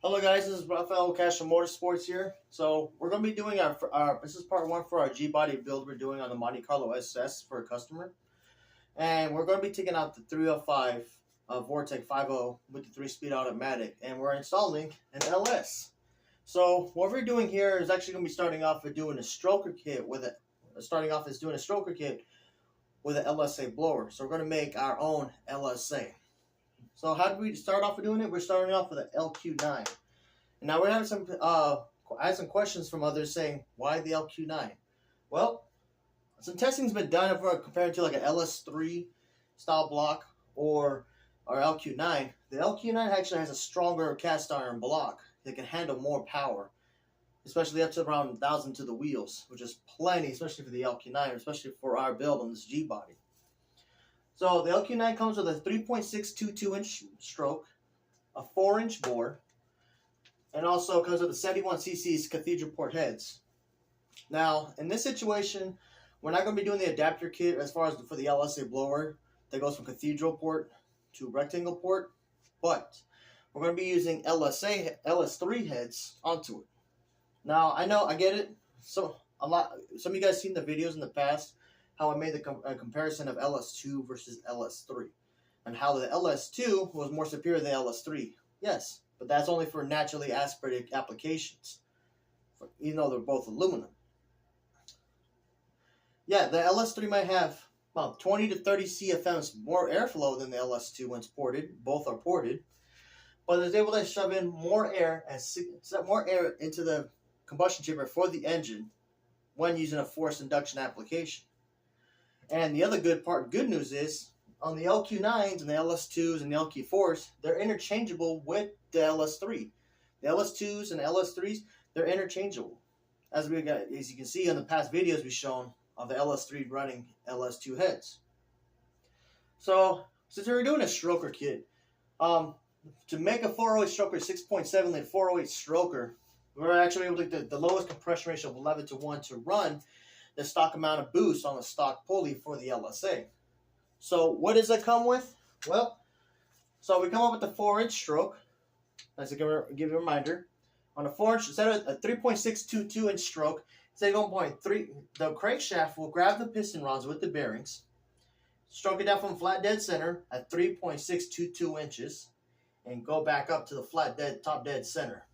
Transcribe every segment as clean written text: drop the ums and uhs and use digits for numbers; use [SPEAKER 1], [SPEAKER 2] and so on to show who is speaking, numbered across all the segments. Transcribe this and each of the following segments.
[SPEAKER 1] Hello guys, this is Rafael Cash from Motorsports here. So we're going to be doing our this is part one for our G-body build we're doing on the Monte Carlo SS for a customer. And we're going to be taking out the 305 Vortec 50 with the 3-speed automatic, and we're installing an LS. So what we're doing here is actually going to be starting off with doing a stroker kit with it. Starting off as doing a stroker kit with an LSA blower. So we're going to make our own LSA. So how do we start off with doing it? We're starting off with an LQ9. And now we're having some I had some questions from others saying, why the LQ9? Well, some testing's been done for compared to like an LS3 style block or our LQ9. The LQ9 actually has a stronger cast iron block that can handle more power, especially up to around 1,000 to the wheels, which is plenty, especially for the LQ9, especially for our build on this G-body. So the LQ9 comes with a 3.622-inch stroke, a 4-inch bore, and also comes with a 71cc cathedral port heads. Now, in this situation, we're not going to be doing the adapter kit as far as for the LSA blower that goes from cathedral port to rectangle port, but we're going to be using LS3 heads onto it. Now, I know, I get it. Some of you guys seen the videos in the past how I made the comparison of LS2 versus LS3, and how the LS2 was more superior than LS3. Yes, but that's only for naturally aspirated applications, even though they're both aluminum. Yeah, the LS3 might have about 20 to 30 CFMs more airflow than the LS2 when it's ported. Both are ported, but it's able to shove in more air and set more air into the combustion chamber for the engine when using a forced induction application. And the other good news is, on the LQ9s and the LS2s and the LQ4s, they're interchangeable with the LS3. The LS2s and the LS3s, they're interchangeable. As you can see in the past videos we've shown of the LS3 running LS2 heads. So, since we're doing a stroker kit, to make a 408 stroker, 6.7 liter 408 stroker, we're actually able to get the lowest compression ratio of 11 to 1 to run the stock amount of boost on the stock pulley for the LSA. So what does that come with? Well, so we come up with the 4-inch stroke. As I give you a reminder, on a 4-inch, instead of a 3.622-inch stroke, instead of 1.3, the crankshaft will grab the piston rods with the bearings, stroke it down from flat dead center at 3.622 inches, and go back up to the flat dead top dead center.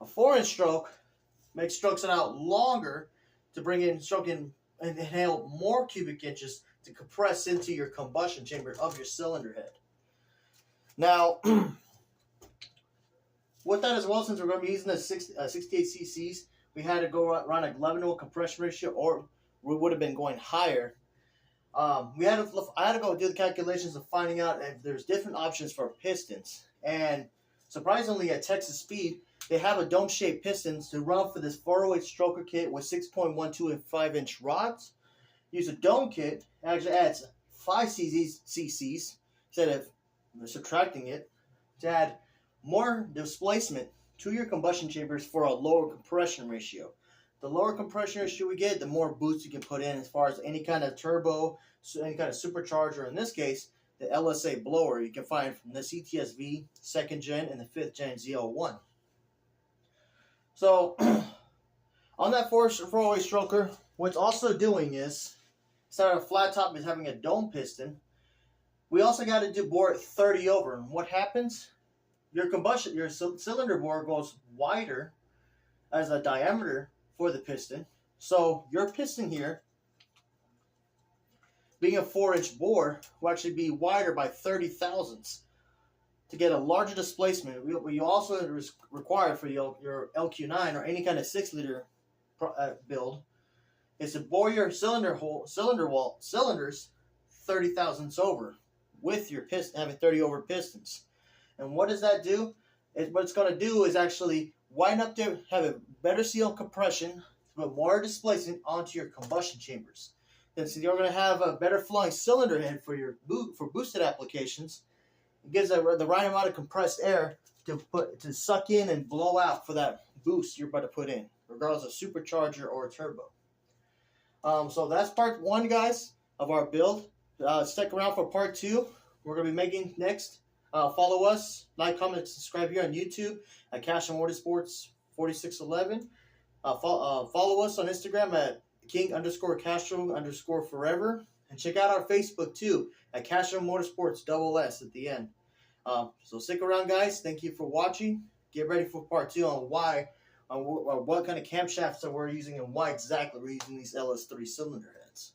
[SPEAKER 1] A 4-inch stroke strokes it out longer to bring in stroke in and inhale more cubic inches to compress into your combustion chamber of your cylinder head. Now, with that as well, since we're going to be using the 68 cc's, we had to go around an 11-to-1 compression ratio, or we would have been going higher. I had to go do the calculations of finding out if there's different options for pistons. And surprisingly, at Texas Speed, they have a dome-shaped pistons to run for this 408 stroker kit with 6.12 and 5-inch rods. Use a dome kit, it actually adds 5 cc's instead of subtracting it, to add more displacement to your combustion chambers for a lower compression ratio. The lower compression ratio we get, the more boost you can put in as far as any kind of turbo, any kind of supercharger. In this case, the LSA blower you can find from the CTSV 2nd gen and the 5th gen Z01. So, on that 408 stroker, what's also doing is, instead of a flat top is having a dome piston, we also got to bore it 30 over. And what happens? Your cylinder bore goes wider as a diameter for the piston. So your piston here, being a 4-inch bore, will actually be wider by 30 thousandths. To get a larger displacement, what you also require for your LQ9 or any kind of 6-liter build is to bore your cylinders 30 thousandths over with your piston, having 30 over pistons. And what does that do? What it's going to do is actually widen up there, have a better seal compression, to put more displacement onto your combustion chambers. Then, so you're going to have a better flowing cylinder head for boosted applications. It gives the right amount of compressed air to suck in and blow out for that boost you're about to put in, regardless of supercharger or turbo. So that's part 1, guys, of our build. Stick around for part 2. We're going to be making next Follow us, like, comment, subscribe here on YouTube at Cash and Motorsports 4611. Follow us on Instagram at King_Castro_forever. And check out our Facebook too at Cash and Motorsports SS at the end. So stick around, guys. Thank you for watching. Get ready for part 2 on what kind of camshafts that we're using and why exactly we're using these LS3 cylinder heads.